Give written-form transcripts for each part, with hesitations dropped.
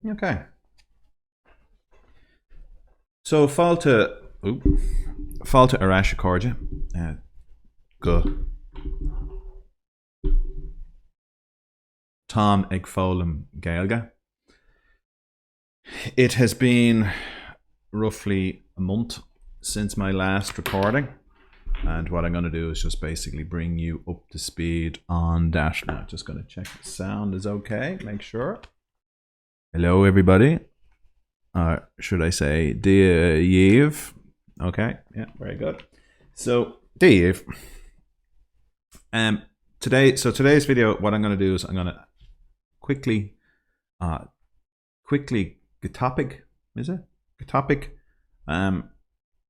Okay. So fáilte arás a cóide go Tom ag fólam Gaeilge. It has been roughly a month since my last recording, and what I'm going to do is just basically bring you up to speed on that. Now, just going to check the sound is okay, make sure. Hello, everybody. Should I say Dave? Okay, yeah, very good. So, Dave, today's video, what I'm going to do is I'm going to quickly get topic. Is it get topic? I'm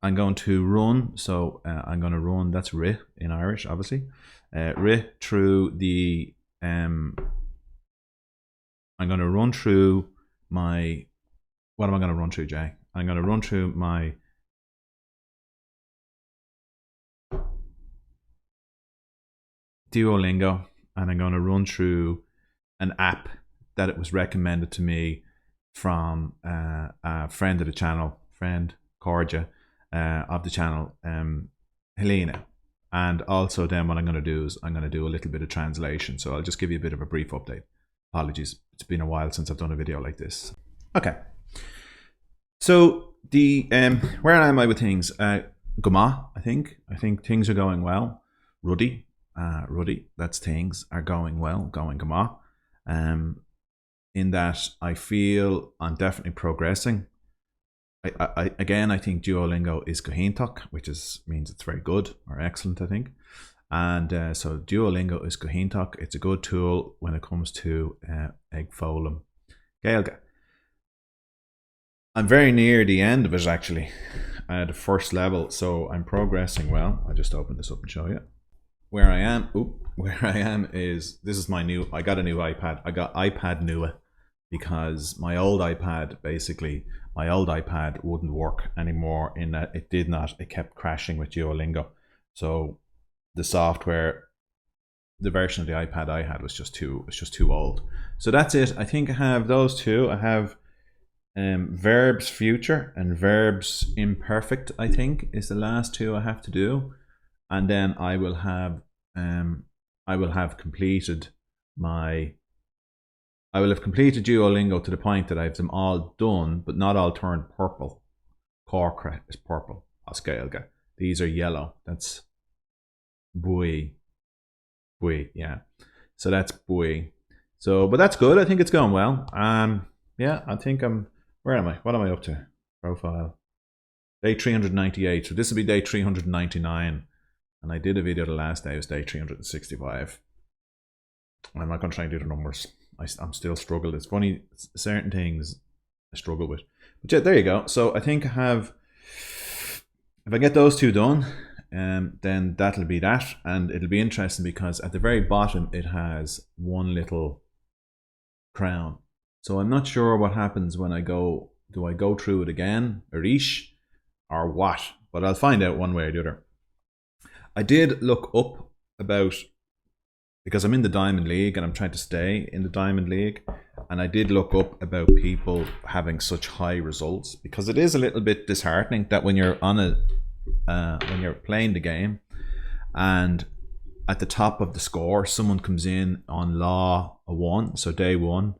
going to run. So I'm going to run. That's raibh in Irish, obviously. Raibh through the. I'm going to run through my. What am I going to run through, Jay? I'm going to run through my Duolingo, and I'm going to run through an app that it was recommended to me from a friend of the channel, friend Corja of the channel, Helena. And also then what I'm going to do is I'm going to do a little bit of translation. So I'll just give you a bit of a brief update. Apologies, it's been a while since I've done a video like this. Okay. So the where am I with things? Goma, I think things are going well. Ruddy, that's things are going well, going Goma. In that I feel I'm definitely progressing. I think Duolingo is Cohintach, which means it's very good or excellent, I think. And so Duolingo is Cohintach. It's a good tool when it comes to ag fólam Gaeilge. I'm very near the end of it, actually, at the first level, so I'm progressing well. I'll just open this up and show you. Where I am is, this is my new, I got a new iPad. I got iPad Nua because my old iPad wouldn't work anymore, in that it kept crashing with Duolingo. So the software, the version of the iPad I had was just too old. So that's it. I think I have those two. I have verbs future and verbs imperfect, I think, is the last two I have to do. And then I will have completed Duolingo to the point that I have them all done, but not all turned purple. Corcra is purple. Gaeilge. These are yellow. That's bui, yeah. So that's bui. So, but that's good. I think it's going well. Yeah, I think I'm. Where am I? What am I up to? Profile. Day 398. So this will be day 399. And I did a video the last day, it was day 365. I'm not going to try and do the numbers. I'm still struggling. It's funny, certain things I struggle with. But yeah, there you go. So I think I have, if I get those two done, then that'll be that. And it'll be interesting because at the very bottom, it has one little crown. So I'm not sure what happens when I go, do I go through it again, or what? But I'll find out one way or the other. I did look up about, because I'm in the Diamond League and I'm trying to stay in the Diamond League, and I did look up about people having such high results, because it is a little bit disheartening that when you're on when you're playing the game and at the top of the score someone comes in on law 1, so day 1,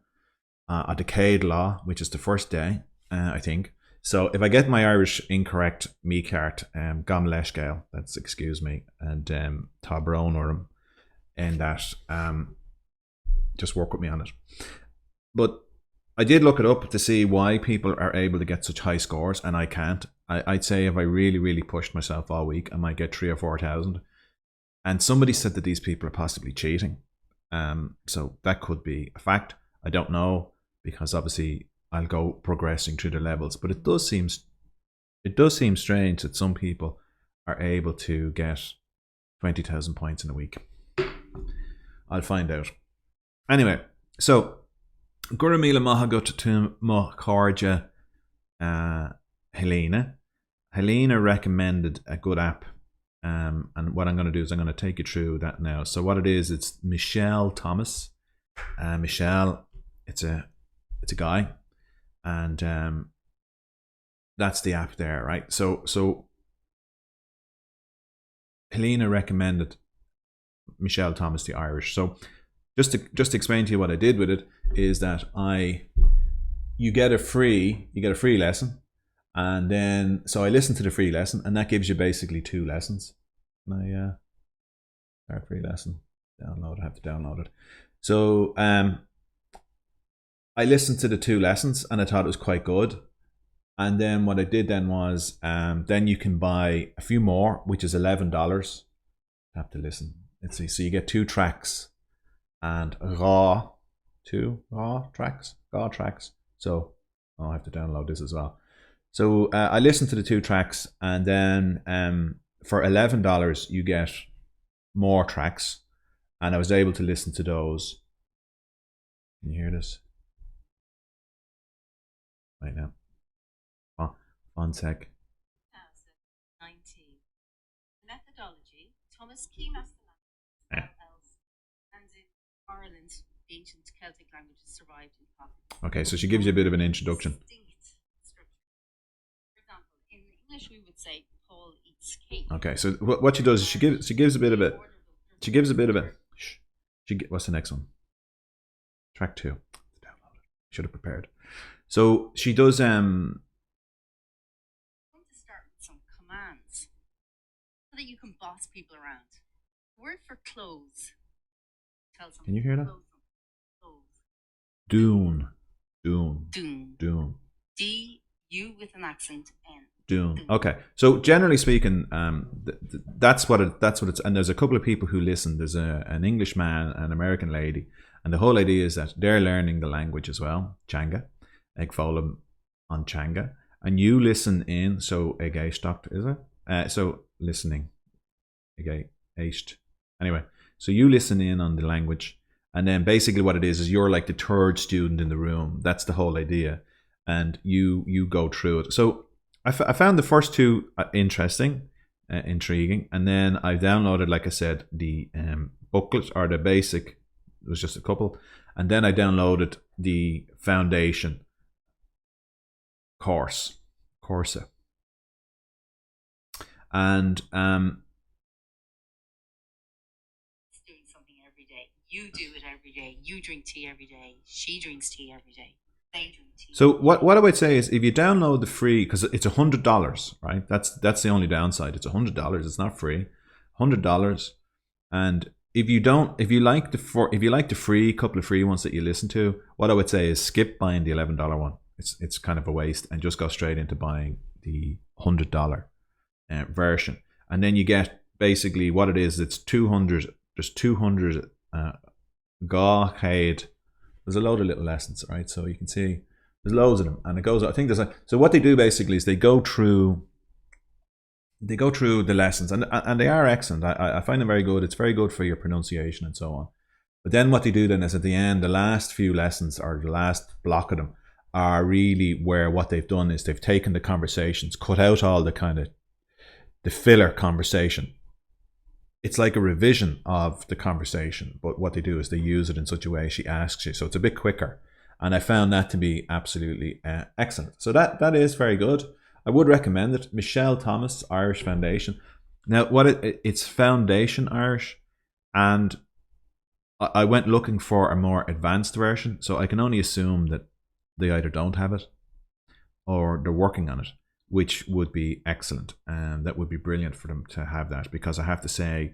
a decade law, which is the first day, I think. So if I get my Irish incorrect, me cart, gam leis gael, that's excuse me, and tabron or and that, just work with me on it. But I did look it up to see why people are able to get such high scores and I can't. I'd say if I really pushed myself all week, I might get 3,000 or 4,000. And somebody said that these people are possibly cheating. So that could be a fact. I don't know, because obviously I'll go progressing through the levels, but it does seem strange that some people are able to get 20,000 points in a week. I'll find out. Anyway, so Guramila Mahagut to Maharja Helena. Helena recommended a good app. And what I'm going to do is I'm going to take you through that now. So what it is, it's Michel Thomas. Michel, it's a guy. and that's the app there, right? So Helena recommended Michel Thomas, the Irish. So just to explain to you what I did with it is that you get a free lesson, and then so I listened to the free lesson, and that gives you basically 2 lessons. Can I start free lesson? Download. I have to download it. So I listened to the 2 lessons, and I thought it was quite good. And then what I did then was, then you can buy a few more, which is $11. I have to listen. Let's see. So you get 2 tracks and 2 raw tracks. So I have to download this as well. So I listened to the 2 tracks, and then for $11 you get more tracks, and I was able to listen to those. Can you hear this? Right now. 1 sec. 2019. Methodology. Thomas key master and in Ireland, ancient Celtic languages survived in copies. Okay, so she gives you a bit of an introduction. For example, in English we would say Paul eats cake. Okay, so what she does is she gives a bit of it. What's the next one? Track 2. Should have prepared. So she does so that you can boss people around. The word for clothes. Can you hear that? Clothes. Dune. D-U with an accent N. Dune. Okay. So generally speaking, that's what it's. And there's a couple of people who listen. There's an Englishman, an American lady, and the whole idea is that they're learning the language as well. Changa, ag fólam on Changa, and you listen in. So ag stopped, is it? So listening, ag eist. Anyway, so you listen in on the language, and then basically what it is you're like the 3rd student in the room. That's the whole idea, and you go through it. So I found the first 2 interesting, intriguing, and then I downloaded, like I said, the booklet or the basic. It was just a couple, and then I downloaded the foundation course, and doing something every day. You do it every day. You drink tea every day. She drinks tea every day. They drink tea. So what I would say is, if you download the free, because it's $100, right? That's the only downside. It's $100. It's not free. $100, and if you like the free couple of free ones that you listen to, what I would say is skip buying the $11 one. It's kind of a waste, and just go straight into buying the $100 version, and then you get basically what it is. It's 200. There's 200 Gaeilge. There's a load of little lessons, right? So you can see there's loads of them, and it goes. I think so what they do basically is they go through the lessons, and they are excellent. I find them very good. It's very good for your pronunciation and so on. But then what they do then is at the end, the last few lessons or the last block of them are really where what they've done is they've taken the conversations, cut out all the kind of the filler conversation. It's like a revision of the conversation, but what they do is they use it in such a way she asks you, so it's a bit quicker. And I found that to be absolutely excellent. So that is very good. I would recommend it. Michel Thomas, Irish Foundation. Now, it's Foundation Irish, and I went looking for a more advanced version, so I can only assume that they either don't have it or they're working on it, which would be excellent, and that would be brilliant for them to have that, because I have to say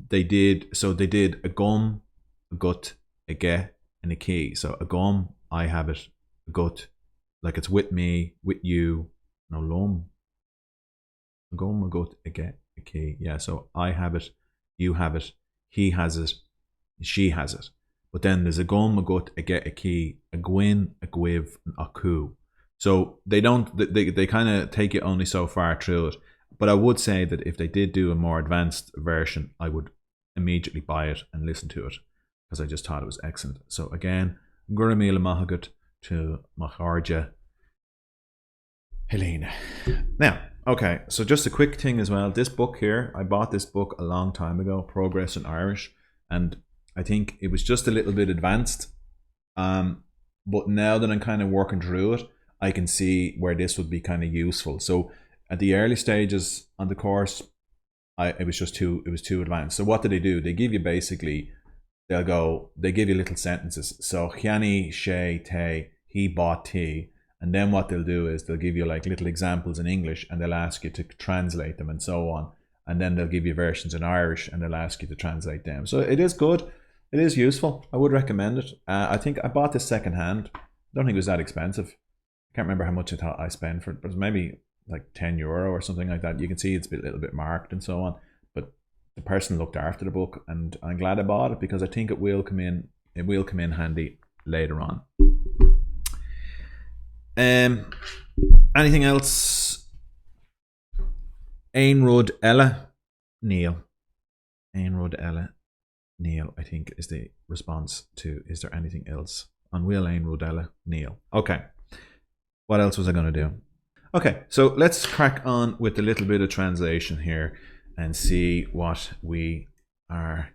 they did a gum, a gut, a ge, and a key. So a gum, I have it, a gut, like it's with me, with you, no lum. A gum, a gut, a ge, a key. Yeah, so I have it, you have it, he has it, she has it. But then there's a gum, a gut, a get, a key, a gwyn, a gwiv, and a coup. So they kind of take it only so far through it. But I would say that if they did do a more advanced version, I would immediately buy it and listen to it, because I just thought it was excellent. So again, Guramila Mahagut to Macharja Helena. Now, okay, so just a quick thing as well. This book here, I bought this book a long time ago, Progress in Irish, and I think it was just a little bit advanced. But now that I'm kind of working through it, I can see where this would be kind of useful. So at the early stages on the course, it was too advanced. So what do? They give you basically, they give you little sentences. So Chiani, she, te, he bought tea. And then what they'll do is they'll give you like little examples in English and they'll ask you to translate them and so on. And then they'll give you versions in Irish and they'll ask you to translate them. So it is good. It is useful. I would recommend it. I think I bought this second hand. I don't think it was that expensive. I can't remember how much I thought I spent for it, but it was maybe like €10 or something like that. You can see it's a little bit marked and so on. But the person looked after the book, and I'm glad I bought it because I think it will come in. It will come in handy later on. Anything else? Ein Rud Ella Neil. Ein Rud Ella Neil, I think, is the response to is there anything else? On Will Ein Rud Ella Neil. Okay. What else was I going to do? Okay, so let's crack on with a little bit of translation here and see what we are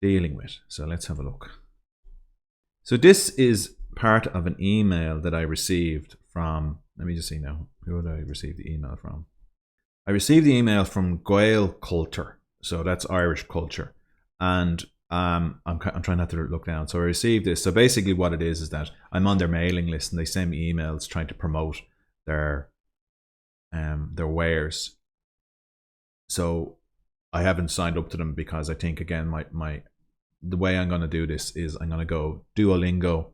dealing with. So let's have a look. So this is part of an email that I received from, let me just see now, who did I receive the email from? I received the email from Gaeilge, so that's Irish culture, and I'm trying not to look down. So I received this. So basically what it is that I'm on their mailing list and they send me emails trying to promote their wares. So I haven't signed up to them because I think, again, the way I'm going to do this is I'm going to go Duolingo.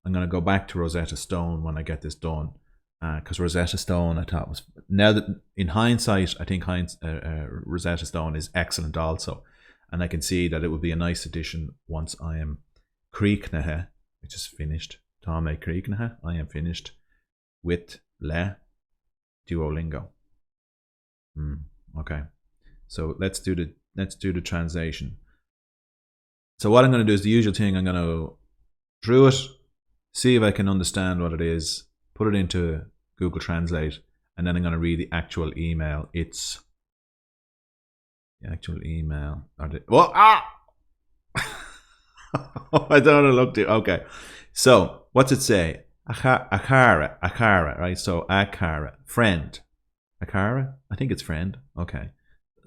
I'm going to go back to Rosetta Stone when I get this done, because Rosetta Stone I thought was, now that in hindsight I think Rosetta Stone is excellent also, and I can see that it would be a nice addition once I am Creeknahe, which is finished. Tame Creeknahe, I am finished with Le Duolingo. Okay, so let's do the translation. So what I'm going to do is the usual thing. I'm going to go through it, see if I can understand what it is, put it into Google Translate, and then I'm going to read the actual email. It's the actual email. I don't know. Look to. Okay, so what's it say? Akara, right? So Akara, friend. Akara, I think it's friend. Okay,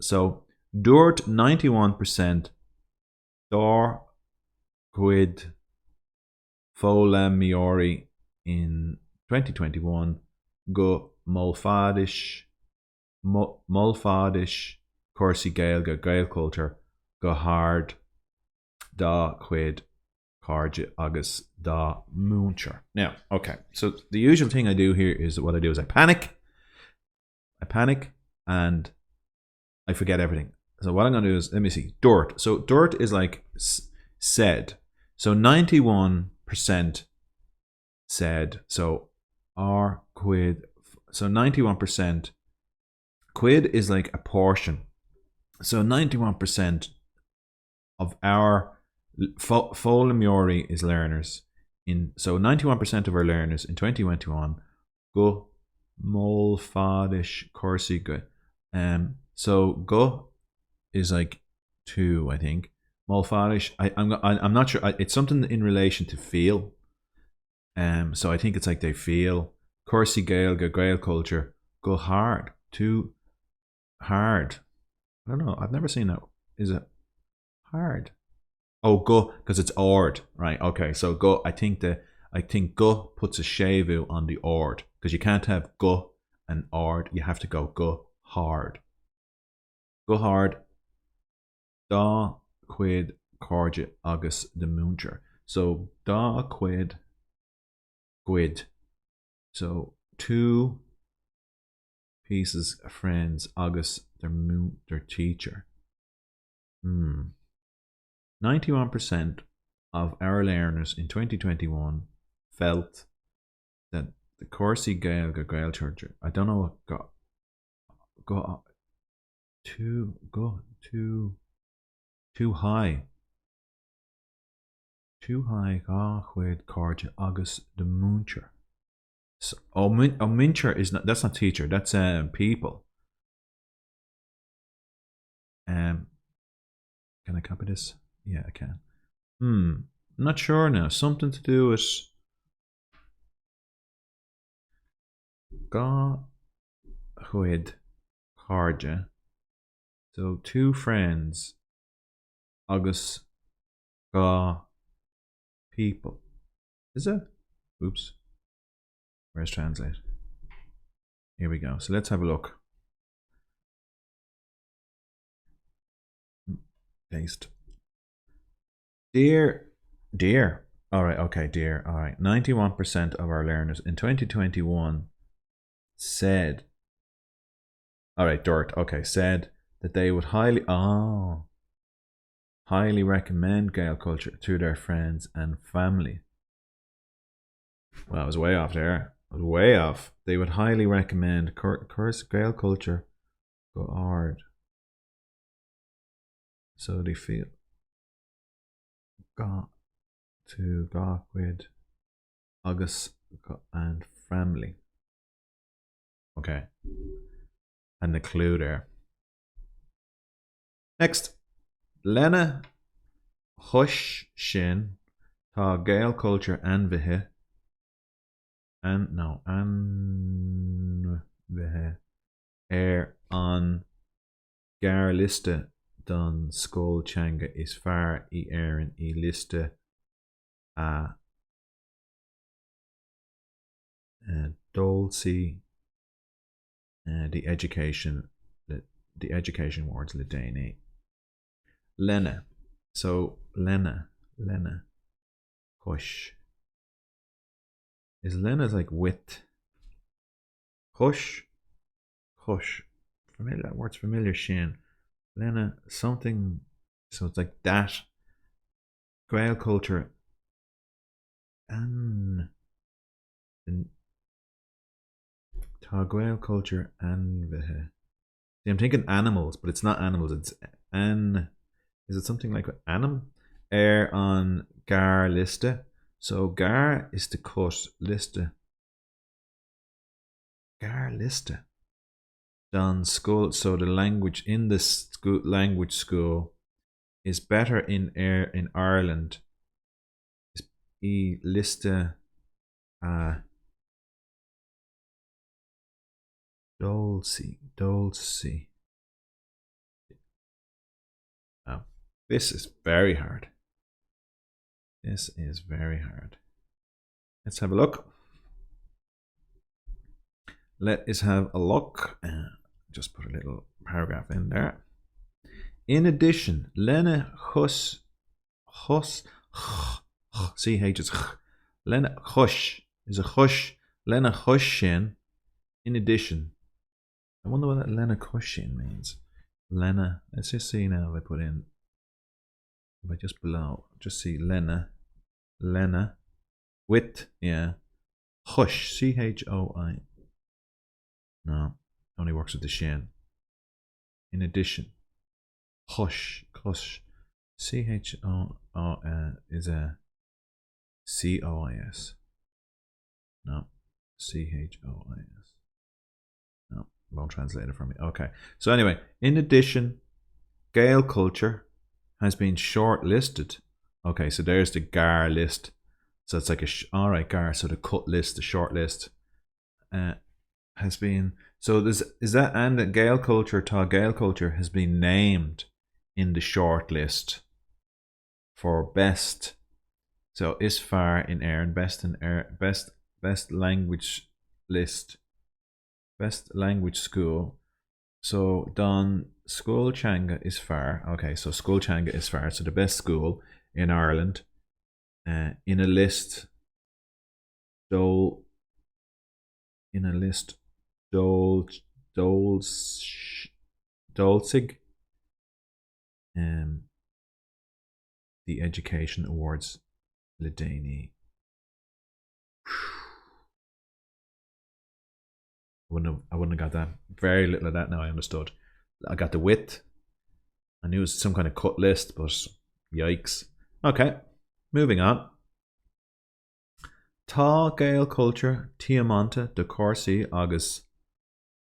so Dort 91%. Dor quid fola miori in 2021 go molfadish corsi Gaeilge culture go hard da quid carge agus da muncher. Now, okay, so the usual thing I do here is what I do is I panic and I forget everything. So what I'm going to do is, let me see, Dort. So Dort is like said. So 91% said. So R quid. So 91%. Quid is like a portion. So 91% of our Folamiori is learners. So 91% of our learners in 2021 go molfadish corsi go. So go is like 2, I think. Molfadish, I'm not sure. It's something in relation to feel. So I think it's like they feel. Corsi Gaeilge culture go hard, too hard. I don't know. I've never seen that. Is it hard? Oh, go because it's ord, right? Okay, so go. I think go puts a shevu on the ord because you can't have go and ord. You have to go hard. Go hard. Da quid carge agus the muncher. So da quid. So 2 pieces of friends agus their teacher. 91% of our learners in 2021 felt that the Corsi Gaeilge, I don't know what go too high. Too high with carge agus the muncher. So, muncher is not, that's not teacher, that's people. Can I copy this? Yeah, I can. I'm not sure now. Something to do with Ga huid Harja. So 2 friends. Agus ga people. Is it? Oops. Where's translate? Here we go. So let's have a look. Paste. Dear. All right, okay, dear. All right. 91% of our learners in 2021 said, all right, Dirt, okay, said that they would highly recommend Gael culture to their friends and family. Well, I was way off there. I was way off. They would highly recommend Gael culture go hard. So they feel got to go with Agus and family. Okay. And the clue there. Next. Lena Hush Shin Ta Gael culture anvihe. Anvihe. On Gar liste dan Skålchanga is far I Aaron I liste Dolce the education words Ledani. Lena. So Lena. Hush. Is Lena's like wit? Hush. Familiar, that word's familiar, Shane. Lena, something, so it's like that. Gael culture. And Ta Gael culture and see, I'm thinking animals, but it's not animals, it's is it something like anim? On Gar liste. So Gar is the cut liste. Gar liste. Done school. So the language in the language school is better in Ireland. I liste Dolce. Oh, this is very hard. Let's have a look. Let us have a look. Just put a little paragraph in there. In addition, Lena Hus CH is Lena Hush is a Hush. Lena Hushin. In addition, I wonder what that Lena Hushin means. Lena, let's just see now if I put in, if I just below, just see Lena with, yeah, Hush, CHOI. No, only works with the shin. In addition, Hush, CHO is a COIS. No, CHOIS. No, won't translate it for me. Okay, so anyway, in addition, Gael culture has been shortlisted. Okay, so there's the Gar list. So it's like all right, Gar. So the cut list, the short list, has been. So is that and the Gael culture, Ta Gael culture has been named in the short list for best. So Isfar in Aaron best language list, best language school. So Don Skålchanga Isfar. Okay, so Skålchanga Isfar. So the best school in Ireland. In a list, Dolzig, the Education Awards, Ledani. I wouldn't have got that. Very little of that now I understood. I got the width. I knew it was some kind of cut list, but yikes. Okay. Moving on. Tá Gael culture Tiamonta de Corsi agus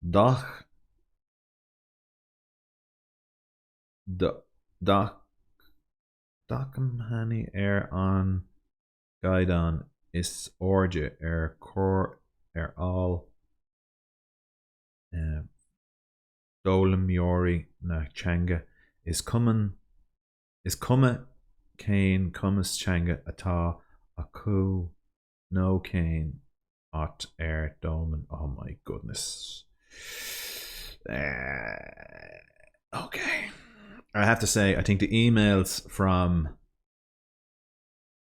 Dach Dachmhani an Gaidan is orge cor all Dólamh na teanga is cuma céin cumas teanga atá acu nó céin át dóman. Oh my goodness. Okay. I have to say, I think the emails from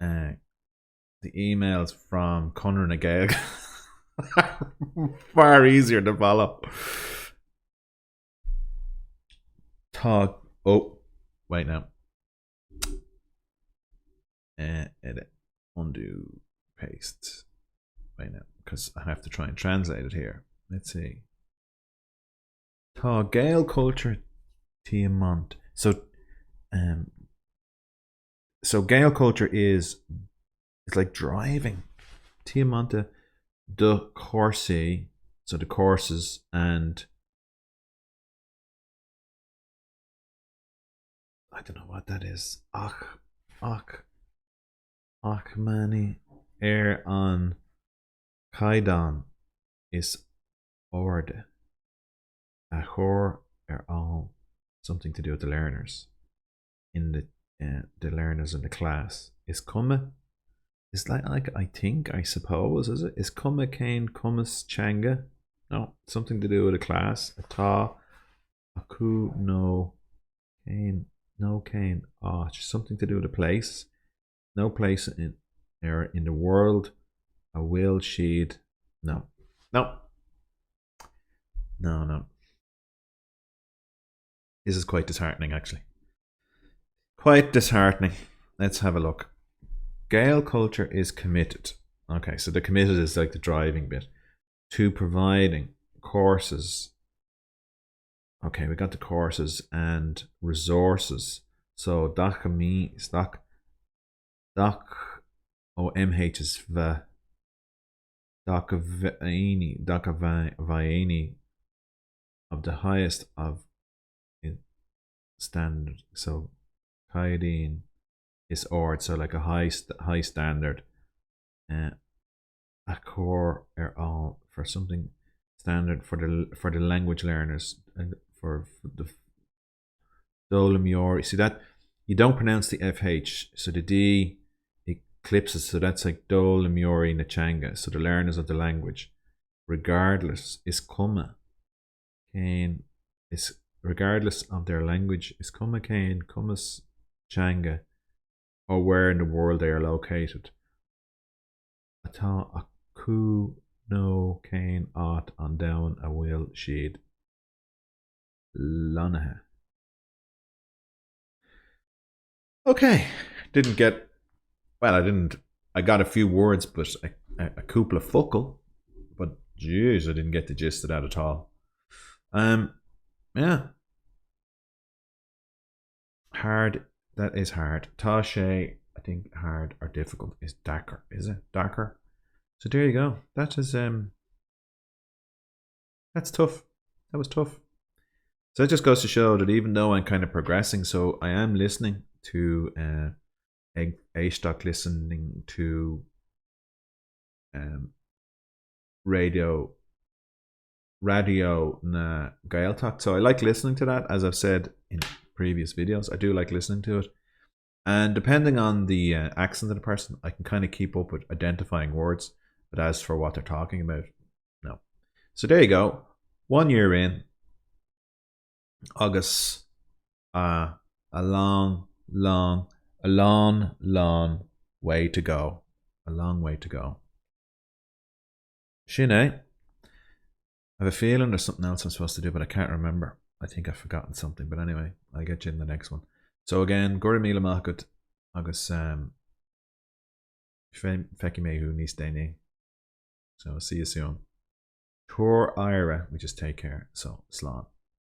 Conor and Gaeilge are far easier to follow. Oh, wait now. Edit, undo, paste. Wait now, because I have to try and translate it here. Let's see. Tá Gael culture Tiamont. So Gael culture is like driving. Tiamonta de Corsi, so the courses, and I don't know what that is. Achmani on Kaidan is orde. Achor all, something to do with the learners in the learners in the class. Is Kuma, is like I suppose, is it? Is Kuma Kane Kumas Changa? No, something to do with the class. Ata Aku no Kane something to do with a place. No place in the world. A will sheed. No. This is quite disheartening, actually. Quite disheartening. Let's have a look. Gael culture is committed. Okay, so the committed is like the driving bit. To providing courses. Okay, we got the courses and resources. So Doc MH is V. Doc Vaini of the highest of standard. So Kaidin is ord, so like a high standard. Accor all for something standard for the language learners, and for the Dólamh. See that you don't pronounce the FH, so the D eclipses, so that's like Dólamh Nachanga, so the learners of the language. Regardless is Kuma Kane is regardless of their language is Kuma Kane Kumas Changa, or where in the world they are located. Atá Aku no Kane át on down a will sheed Lanaha. Okay, didn't get, well, I got a few words, but a couple of focal, but jeez, I didn't get the gist of that at all. Yeah, hard, that is hard. Tashe, I think hard or difficult is darker, is it? Darker. So there you go. That is that's tough. That was tough. So it just goes to show that even though I'm kind of progressing, so I am listening to A-Stock, listening to radio na Gaeltacht. So I like listening to that, as I've said in previous videos. I do like listening to it. And depending on the accent of the person, I can kind of keep up with identifying words. But as for what they're talking about, no. So there you go. 1 year in. August. A long way to go. A long way to go. Shine. I have a feeling there's something else I'm supposed to do, but I can't remember. I think I've forgotten something. But anyway, I'll get you in the next one. So again, Gura Mila Malkut, August Feki Mehu Nisteni. So see you soon. Tour Ira, we just take care. So Slán.